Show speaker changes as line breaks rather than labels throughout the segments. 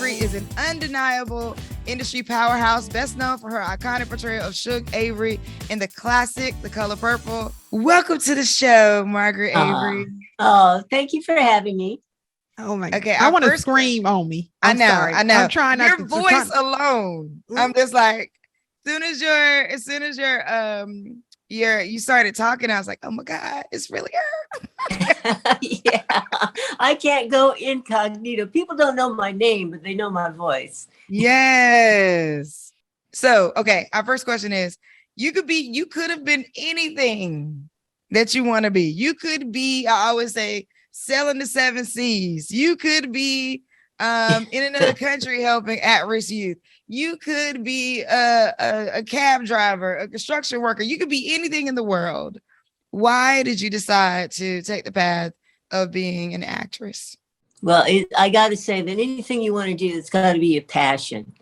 Avery is an undeniable industry powerhouse, best known for her iconic portrayal of Shug Avery in the classic The Color Purple. Welcome to the show, Margaret Avery.
Oh, thank you for having me.
Oh my!
Okay,
I want to scream on me.
I know.
I'm trying not
your voice alone. I'm just like, as soon as you started talking, I was like, oh my God, it's really her.
Yeah, I can't go incognito. People don't know my name, but they know my voice.
Yes. So, okay, our first question is, you could have been anything that you want to be. You could be, I always say, selling the 7 C's. You could be in another country helping at-risk youth. You could be a cab driver, a construction worker. You could be anything in the world. Why did you decide to take the path of being an actress?
Well, I got to say that anything you want to do, it's got to be a passion.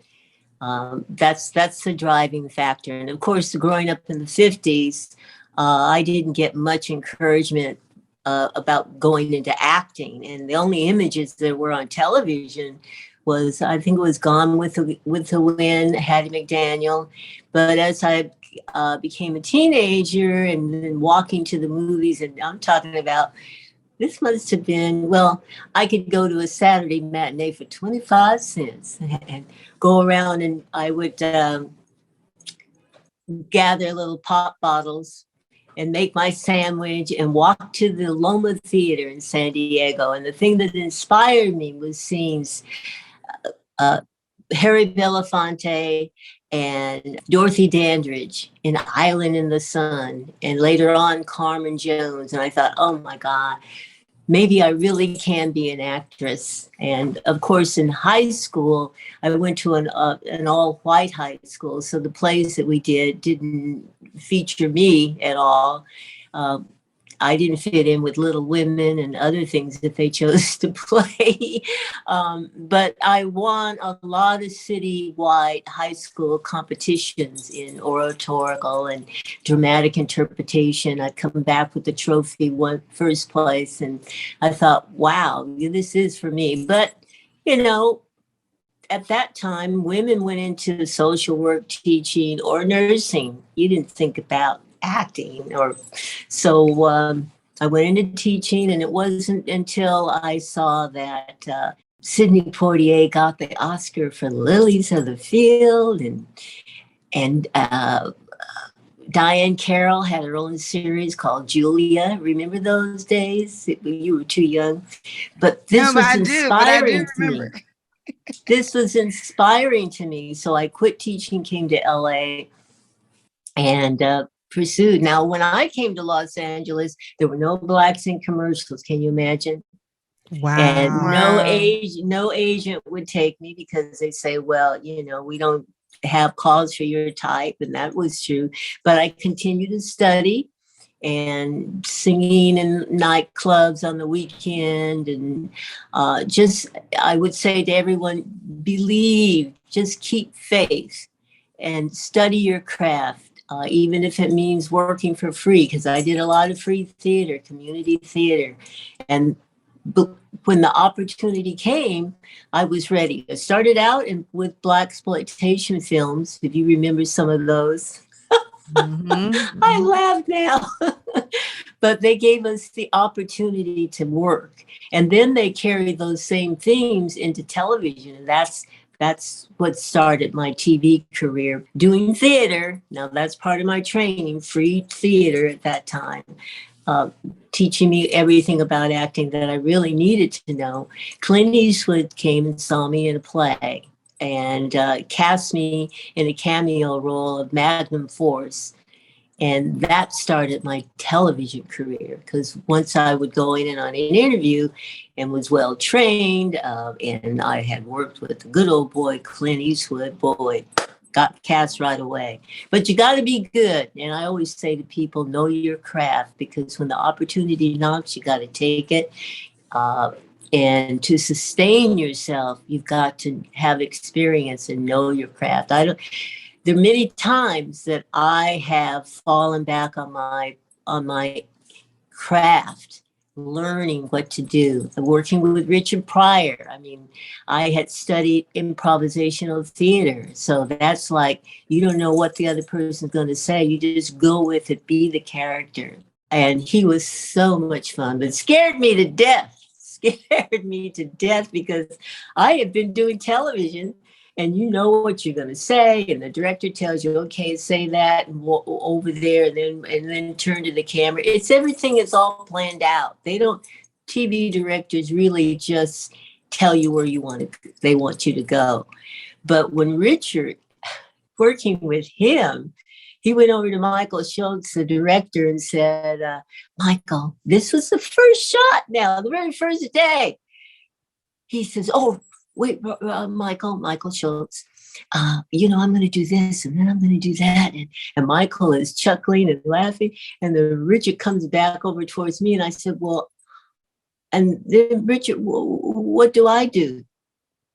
That's the driving factor. And of course, growing up in the 50s, I didn't get much encouragement about going into acting. And the only images that were on television was, I think it was Gone with the Wind, Hattie McDaniel. But as I became a teenager and then walking to the movies, and I'm talking about, this must have been, well, I could go to a Saturday matinee for 25 cents and go around, and I would gather little pop bottles and make my sandwich and walk to the Loma Theater in San Diego. And the thing that inspired me was seeing Harry Belafonte and Dorothy Dandridge in Island in the Sun, and later on Carmen Jones. And I thought, oh my God, maybe I really can be an actress. And of course, in high school, I went to an all-white high school. So the plays that we didn't feature me at all. I didn't fit in with Little Women and other things that they chose to play. But I won a lot of city-wide high school competitions in oratorical and dramatic interpretation. I come back with the trophy, won first place. And I thought, wow, this is for me. But, you know, at that time, women went into social work, teaching, or nursing. You didn't think about acting, or so I went into teaching, and it wasn't until I saw that Sidney Poitier got the Oscar for Lilies of the Field, and Diane Carroll had her own series called Julia. Remember those days? You were too young, but this was inspiring to me. This was inspiring to me, so I quit teaching, came to LA, and pursued. Now, when I came to Los Angeles, there were no blacks in commercials. Can you imagine?
Wow.
And no agent would take me because they say, well, you know, we don't have calls for your type. And that was true. But I continued to study and singing in nightclubs on the weekend. And I would say to everyone, believe, just keep faith and study your craft. Even if it means working for free, because I did a lot of free theater, community theater. And when the opportunity came, I was ready. I started out with Blaxploitation films, if you remember some of those. Mm-hmm. I laugh now. But they gave us the opportunity to work. And then they carried those same themes into television. And that's what started my TV career, doing theater. Now that's part of my training, free theater at that time, teaching me everything about acting that I really needed to know. Clint Eastwood came and saw me in a play and cast me in a cameo role of Magnum Force. And that started my television career, because once I would go in and on an interview and was well trained, and I had worked with the good old boy, Clint Eastwood, boy, got cast right away. But you got to be good. And I always say to people, know your craft, because when the opportunity knocks, you got to take it. And to sustain yourself, you've got to have experience and know your craft. There are many times that I have fallen back on my craft learning what to do, working with Richard Pryor. I mean, I had studied improvisational theater. So that's like, you don't know what the other person's going to say. You just go with it, be the character. And he was so much fun, but scared me to death. Scared me to death because I had been doing television and you know what you're going to say, and the director tells you, okay, say that and over there, and then turn to the camera. It's everything is all planned out. They don't, TV directors really just tell you where they want you to go. But when Richard, working with him, he went over to Michael Schultz, the director, and said, Michael, this was the first shot now, the very first day. He says, oh, wait, Michael Schultz, I'm going to do this and then I'm going to do that. And Michael is chuckling and laughing. And then Richard comes back over towards me. And I said, well, and then Richard, what do I do?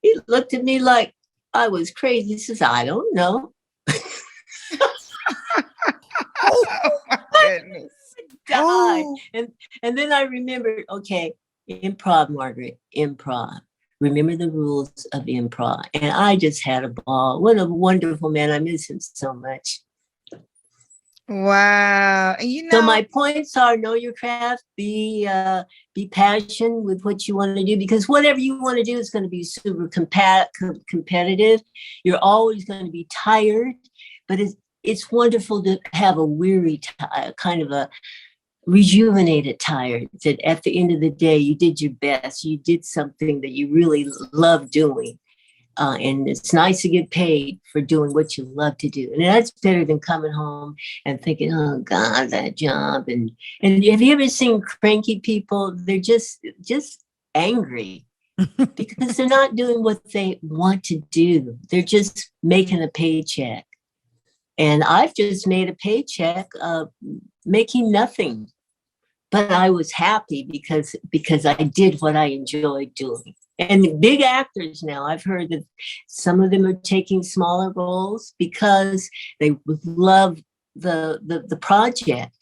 He looked at me like I was crazy. He says, I don't know.
Oh my goodness.
Oh. And then I remembered, okay, improv, Margaret, improv. Remember the rules of improv. And I just had a ball. What a wonderful man. I miss him so much.
Wow. And
so my points are know your craft, be passionate with what you want to do, because whatever you want to do is going to be super competitive. You're always going to be tired, but it's wonderful to have a weary, kind of a rejuvenated tired, that at the end of the day, you did your best. You did something that you really love doing. And it's nice to get paid for doing what you love to do. And that's better than coming home and thinking, oh God, that job. And have you ever seen cranky people? They're just angry because they're not doing what they want to do. They're just making a paycheck. And I've just made a paycheck making nothing. But I was happy because I did what I enjoyed doing. And big actors now, I've heard that some of them are taking smaller roles because they love the project,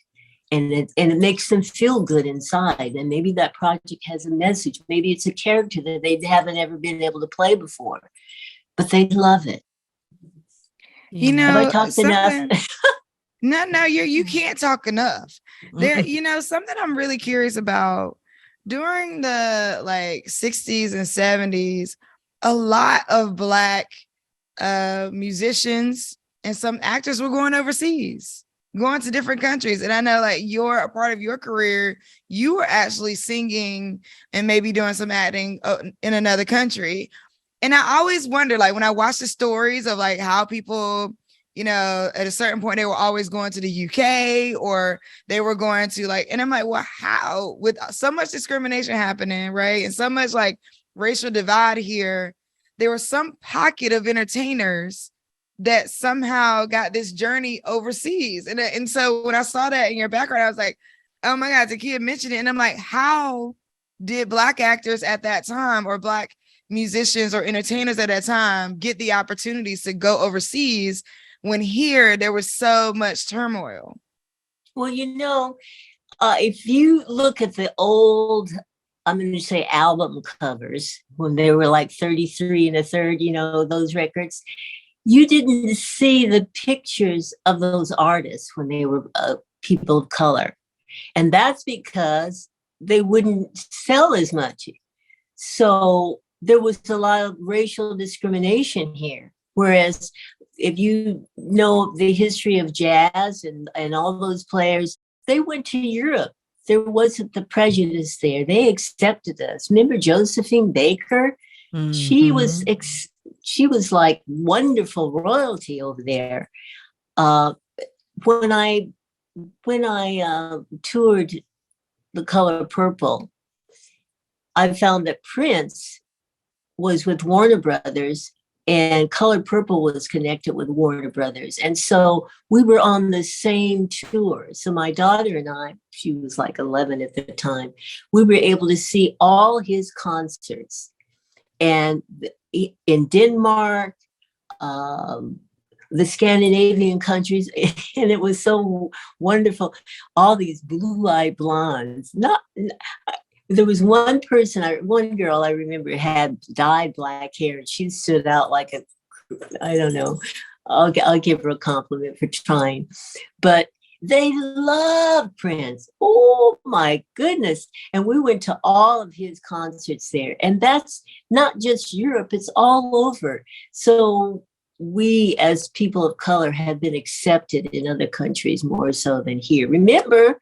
and it makes them feel good inside. And maybe that project has a message. Maybe it's a character that they haven't ever been able to play before, but they love it. Have I talked enough?
No, you can't talk enough. There, something I'm really curious about. During the 60s and 70s, a lot of Black musicians and some actors were going overseas, going to different countries. And I know you're a part of your career, you were actually singing and maybe doing some acting in another country. And I always wonder, when I watch the stories of how people, at a certain point, they were always going to the UK or they were going to and I'm like, well, how, with so much discrimination happening, right? And so much racial divide here, there was some pocket of entertainers that somehow got this journey overseas. And so when I saw that in your background, I was like, oh my God, Takia mentioned it. And I'm like, how did Black actors at that time or Black musicians or entertainers at that time get the opportunities to go overseas when here there was so much turmoil?
Well, if you look at the old, I'm going to say album covers, when they were 33 1/3, those records, you didn't see the pictures of those artists when they were people of color. And that's because they wouldn't sell as much. So there was a lot of racial discrimination here. Whereas if you know the history of jazz and all those players, they went to Europe. There wasn't the prejudice there. They accepted us. Remember Josephine Baker? Mm-hmm. She was like wonderful royalty over there. When I toured The Color Purple, I found that Prince was with Warner Brothers, and Color Purple was connected with Warner Brothers. And so we were on the same tour. So my daughter and I, she was 11 at the time, we were able to see all his concerts. And in Denmark, the Scandinavian countries, and it was so wonderful. All these blue-eyed blondes. There was one girl I remember had dyed black hair, and she stood out like I don't know. I'll give her a compliment for trying, but they loved Prince. Oh my goodness. And we went to all of his concerts there. And that's not just Europe, it's all over. So we as people of color have been accepted in other countries more so than here. Remember,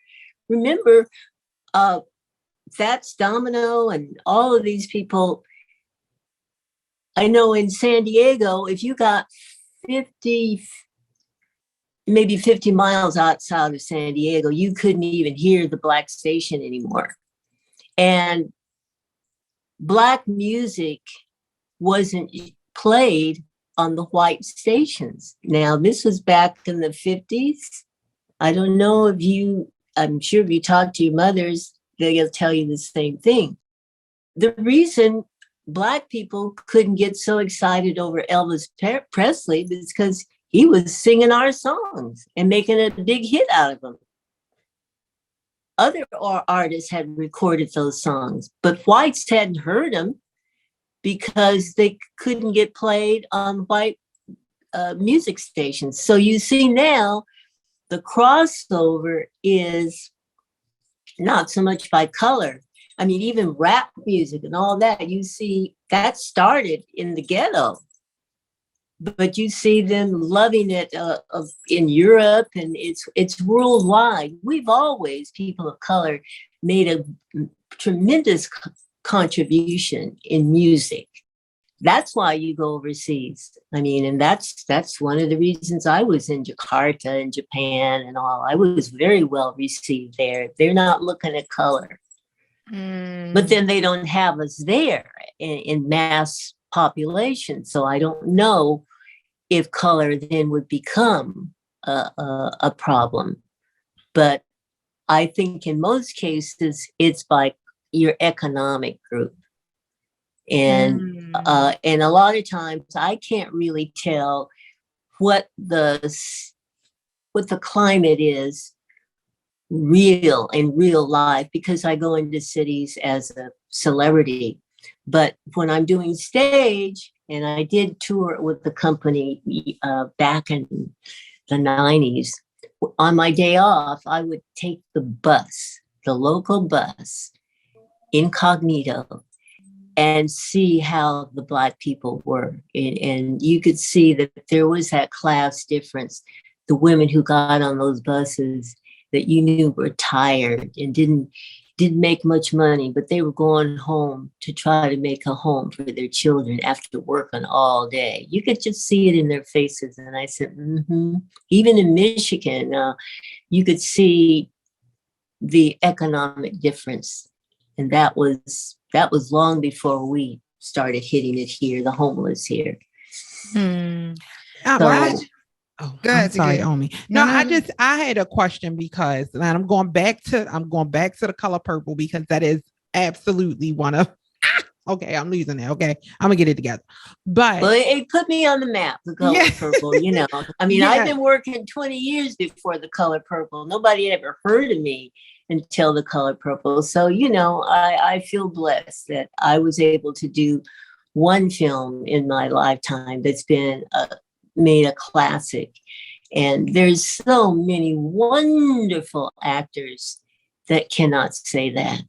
that's Domino and all of these people. I know in San Diego, if you got maybe 50 miles outside of San Diego, you couldn't even hear the Black station anymore. And Black music wasn't played on the white stations. Now, this was back in the 50s. I don't know I'm sure if you talk to your mothers, they'll tell you the same thing. The reason Black people couldn't get so excited over Elvis Presley is because he was singing our songs and making a big hit out of them. Other artists had recorded those songs, but whites hadn't heard them because they couldn't get played on white music stations. So you see now the crossover is not so much by color. I mean, even rap music and all that, you see that started in the ghetto. But you see them loving it in Europe, and it's worldwide. We've always, people of color, made a tremendous contribution in music. That's why you go overseas. I mean, and that's one of the reasons I was in Jakarta and Japan and all. I was very well received there. They're not looking at color. But then they don't have us there in mass population. So I don't know if color then would become a problem. But I think in most cases, it's by your economic group. And a lot of times I can't really tell what the climate is in real life, because I go into cities as a celebrity. But when I'm doing stage, and I did tour with the company back in the 90s, on my day off, I would take the local bus, incognito, and see how the Black people were. And you could see that there was that class difference. The women who got on those buses that you knew were tired and didn't make much money, but they were going home to try to make a home for their children after working all day. You could just see it in their faces. And I said, Even in Michigan, you could see the economic difference. And that was long before we started hitting it here, the homeless here.
Go ahead. Sorry, Omi. No, I had a question because, and I'm going back to the color purple, because that is absolutely one of. Okay, I'm losing it. Okay, I'm gonna get it together. But
it put me on the map, the color purple. I mean, I've been working 20 years before the color purple. Nobody had ever heard of me until the color purple. So I feel blessed that I was able to do one film in my lifetime that's been made a classic. And there's so many wonderful actors that cannot say that.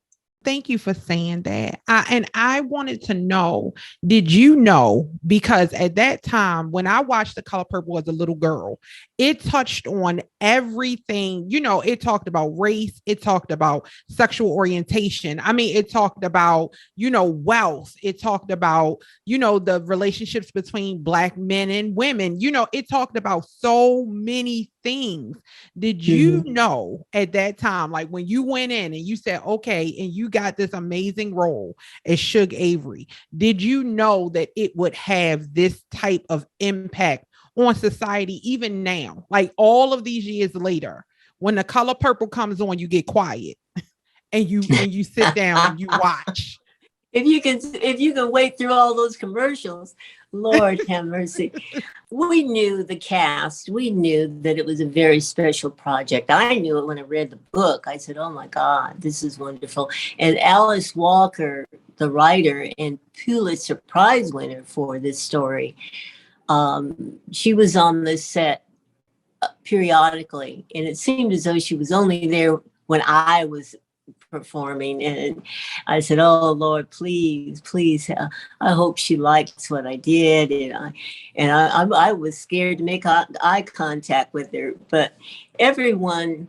Thank you for saying that. And I wanted to know, did you know, because at that time, when I watched The Color Purple as a little girl, it touched on everything. It talked about race. It talked about sexual orientation. I mean, it talked about, wealth. It talked about, the relationships between Black men and women. It talked about so many things. Did you know at that time, like when you went in and you said, okay, and you got this amazing role as Shug Avery, did you know that it would have this type of impact on society even now? Like all of these years later, when The Color Purple comes on, you get quiet and you sit down and you watch.
If you can wait through all those commercials, Lord have mercy. We knew the cast. We knew that it was a very special project. I knew it when I read the book. I said, oh my God, this is wonderful. And Alice Walker, the writer and Pulitzer Prize winner for this story, she was on the set periodically. And it seemed as though she was only there when I was performing, and I said, oh Lord, please, please, I hope she likes what I did. And I was scared to make eye contact with her, but everyone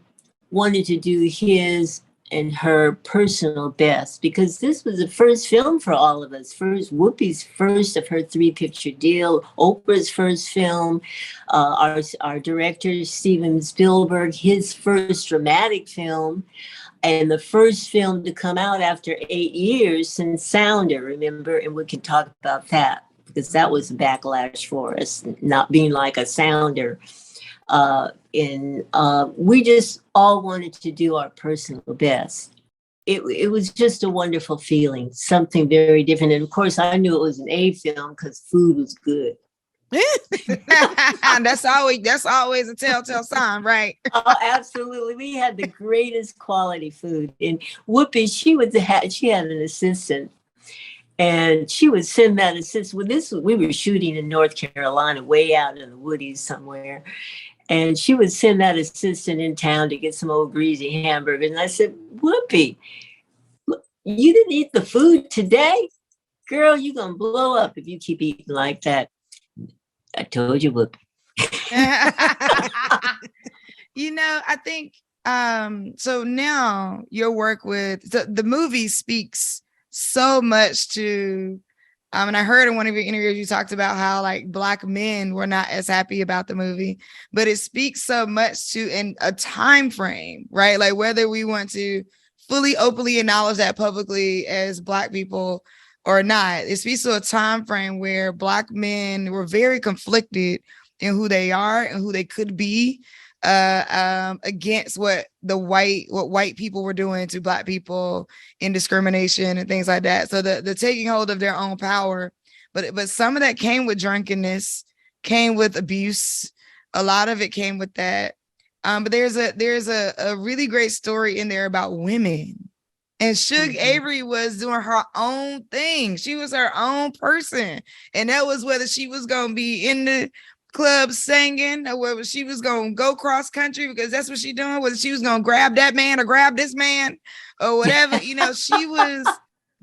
wanted to do his and her personal best, because this was the first film for all of us. First, Whoopi's first of her 3-picture deal, Oprah's first film, our director Steven Spielberg, his first dramatic film, and the first film to come out after 8 years since Sounder, remember? And we can talk about that, because that was a backlash for us, not being like a Sounder. We just all wanted to do our personal best. It was just a wonderful feeling, something very different. And of course, I knew it was an A film because food was good.
That's always a telltale sign, right?
Oh, absolutely. We had the greatest quality food. And Whoopi, she had an assistant, and she would send that assistant. We were shooting in North Carolina, way out in the woodies somewhere. And she would send that assistant in town to get some old greasy hamburgers. And I said, Whoopi, you didn't eat the food today? Girl, you're going to blow up if you keep eating like that. I told you, Whoopi.
I think, so now your work with the movie speaks so much to, and I heard in one of your interviews, you talked about how like Black men were not as happy about the movie, but it speaks so much to in a time frame, right? Like whether we want to fully openly acknowledge that publicly as Black people or not, it speaks to a time frame where Black men were very conflicted in who they are and who they could be, against what white people were doing to Black people in discrimination and things like that. So the taking hold of their own power, but some of that came with drunkenness, came with abuse. A lot of it came with that. But there's a really great story in there about women. And Shug Avery was doing her own thing. She was her own person. And that was whether she was going to be in the club singing or whether she was going to go cross country, because that's what she's doing, whether she was going to grab that man or grab this man or whatever. She was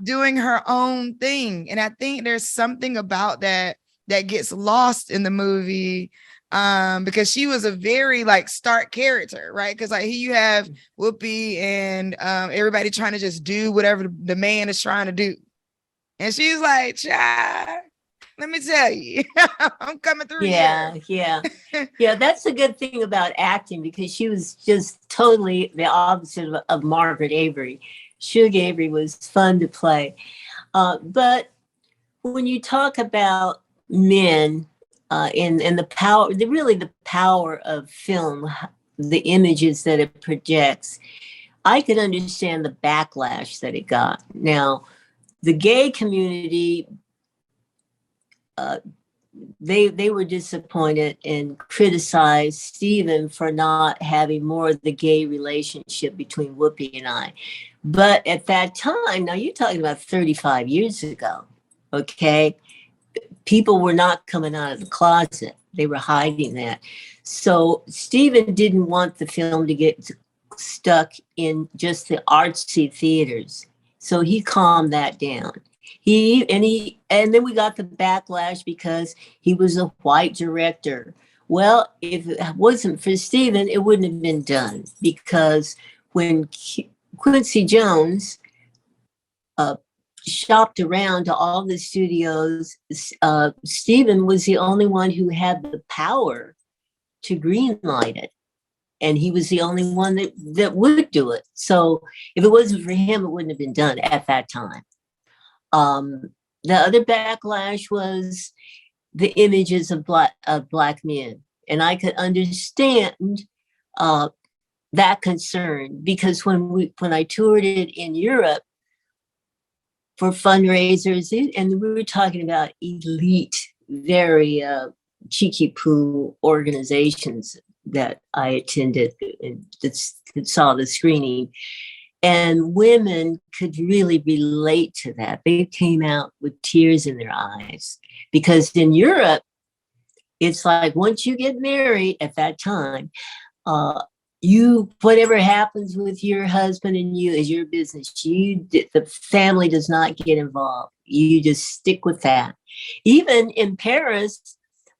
doing her own thing. And I think there's something about that gets lost in the movie. Because she was a very like stark character, right? Because like here you have Whoopi and everybody trying to just do whatever the man is trying to do, and she's like, "Child, let me tell you, I'm coming through."
Yeah. That's the good thing about acting, because she was just totally the opposite of Margaret Avery. Shug Avery was fun to play, but when you talk about men. And the power, the power of film, the images that it projects, I could understand the backlash that it got. Now, the gay community, they were disappointed and criticized Steven for not having more of the gay relationship between Whoopi and I. But at that time, now you're talking about 35 years ago, okay? People were not coming out of the closet. They were hiding that. So Steven didn't want the film to get stuck in just the artsy theaters. So he calmed that down. And then we got the backlash because he was a white director. Well, if it wasn't for Steven, it wouldn't have been done, because when Quincy Jones shopped around to all the studios, Steven was the only one who had the power to greenlight it. And he was the only one that would do it. So if it wasn't for him, it wouldn't have been done at that time. The other backlash was the images of Black men. And I could understand that concern, because when I toured it in Europe, for fundraisers, and we were talking about elite very cheeky poo organizations that I attended and that saw the screening. And women could really relate to that. They came out with tears in their eyes because in Europe, it's like once you get married at that time, whatever happens with your husband and you is your business. The family does not get involved. You just stick with that. Even in Paris,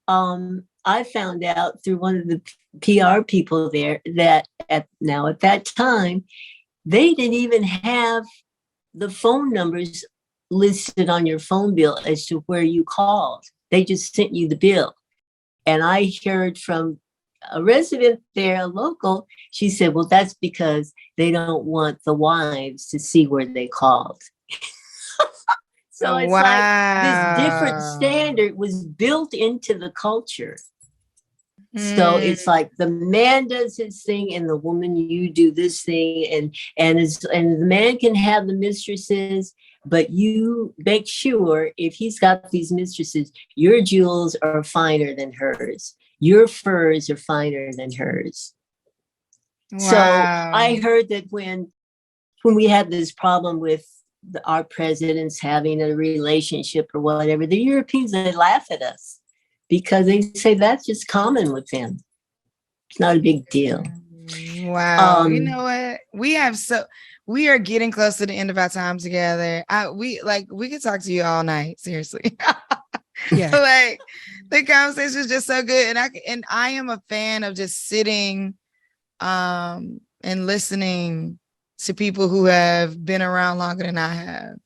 I found out through one of the PR people there that at that time, they didn't even have the phone numbers listed on your phone bill as to where you called. They just sent you the bill. And I heard from a resident there, a local, she said, well, that's because they don't want the wives to see where they called. So it's like this different standard was built into the culture. So it's like the man does his thing and the woman, you do this thing. And the man can have the mistresses, but you make sure if he's got these mistresses, your jewels are finer than hers. Your furs are finer than hers. Wow. So I heard that when we had this problem with our presidents having a relationship or whatever, the Europeans, they laugh at us because they say that's just common with them. It's not a big deal.
Wow. You know what? We are getting close to the end of our time together. We could talk to you all night. Seriously. Yeah. Like the conversation is just so good. And I am a fan of just sitting and listening to people who have been around longer than I have.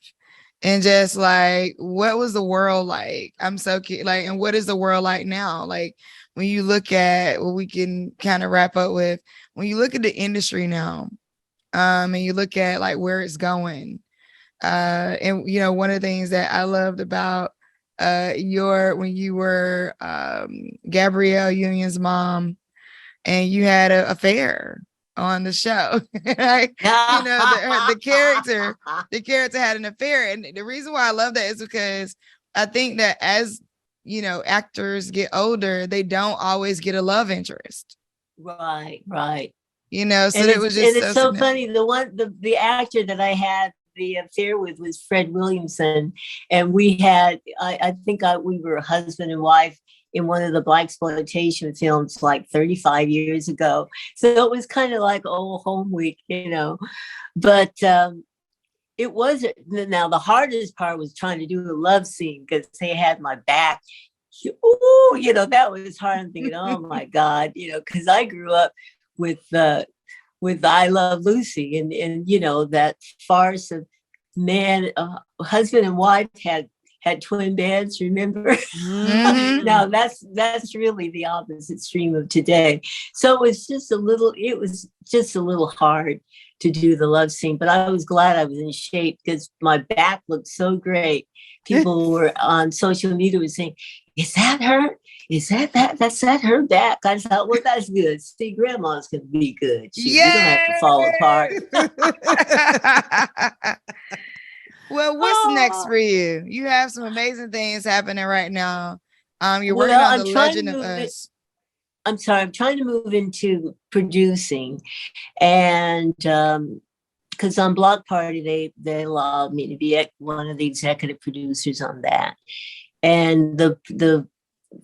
And just like, what was the world like? I'm so like, and what is the world like now? Like when you look at what we can kind of wrap up with, when you look at the industry now, and you look at like where it's going, and you know, one of the things that I loved about when you were Gabrielle Union's mom, and you had an affair on the show. Like, you know, the character had an affair. And the reason why I love that is because I think that as, you know, actors get older, they don't always get a love interest.
Right.
You know, so
and
it was just
it's so funny. The actor that I had the affair with was Fred Williamson. And we had, we were husband and wife in one of the Blaxploitation films like 35 years ago. So it was kind of like home week, you know. But it wasn't. Now the hardest part was trying to do the love scene because they had my back. Ooh, you know, that was hard. I'm thinking, oh my God, you know, because I grew up with I Love Lucy and you know, that farce of husband and wife had twin beds, remember? Mm-hmm. Now that's really the opposite stream of today. So it was just a little hard to do the love scene, but I was glad I was in shape because my back looked so great. People were on social media was saying, is that her? Is that's her back? I thought, well, that's good. See, grandma's gonna be good. You don't have to fall apart.
Well, what's next for you? You have some amazing things happening right now. You're working on The Legend of Us.
I'm trying to move into producing, and because on Block Party they allowed me to be one of the executive producers on that, and the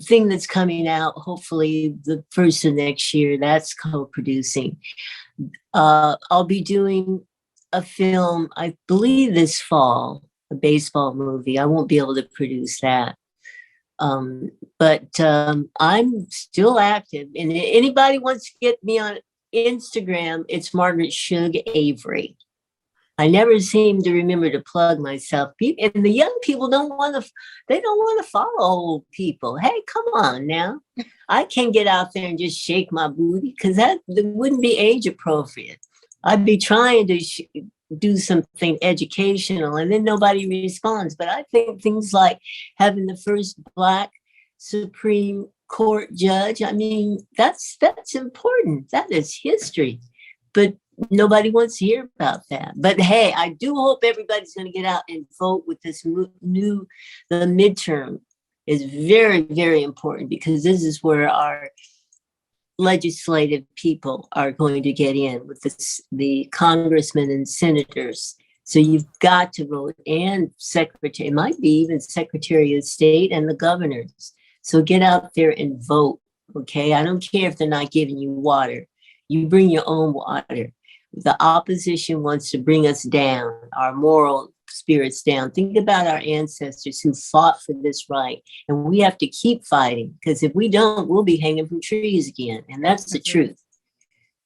thing that's coming out hopefully the first of next year, that's co-producing. I'll be doing a film, I believe this fall, a baseball movie. I won't be able to produce that. But I'm still active. And anybody wants to get me on Instagram, it's Margaret Shug Avery. I never seem to remember to plug myself. And the young people don't want to follow old people. Hey, come on now. I can't get out there and just shake my booty because that wouldn't be age appropriate. I'd be trying to do something educational and then nobody responds. But I think things like having the first Black Supreme Court judge, I mean, that's important. That is history. But nobody wants to hear about that. But hey, I do hope everybody's going to get out and vote with this the midterm is very, very important, because this is where our legislative people are going to get in with the congressmen and senators. So you've got to vote, and secretary, it might be even secretary of state and the governors. So get out there and vote. Okay. I don't care if they're not giving you water. You bring your own water. The opposition wants to bring us down, our moral spirits down. Think about our ancestors who fought for this right. And we have to keep fighting, because if we don't, we'll be hanging from trees again. And that's the truth.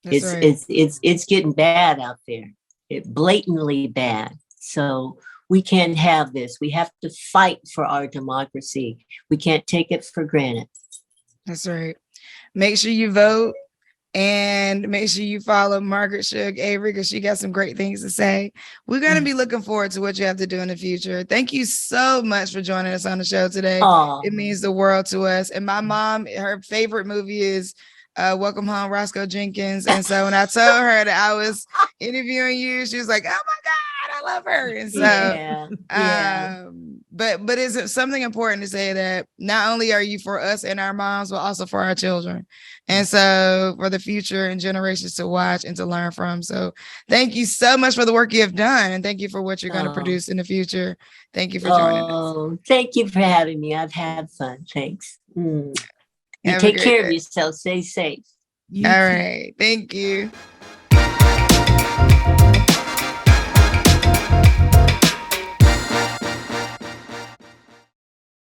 It's getting bad out there. It's blatantly bad. So we can't have this. We have to fight for our democracy. We can't take it for granted.
That's right. Make sure you vote, and make sure you follow Margaret Shug Avery, because she got some great things to say. We're going to be looking forward to what you have to do in the future. Thank you so much for joining us on the show today.
Aww.
It means the world to us. And my mom, her favorite movie is Welcome Home, Roscoe Jenkins. And so when I told her that I was interviewing you, she was like, oh my God, I love her. And so, but is it something important to say that not only are you for us and our moms, but also for our children, and so for the future and generations to watch and to learn from. So thank you so much for the work you have done, and thank you for what you're going to produce in the future. Thank you for joining us.
Thank you for having me. I've had fun. Thanks. You take care of yourself. Stay safe.
All right. Thank you.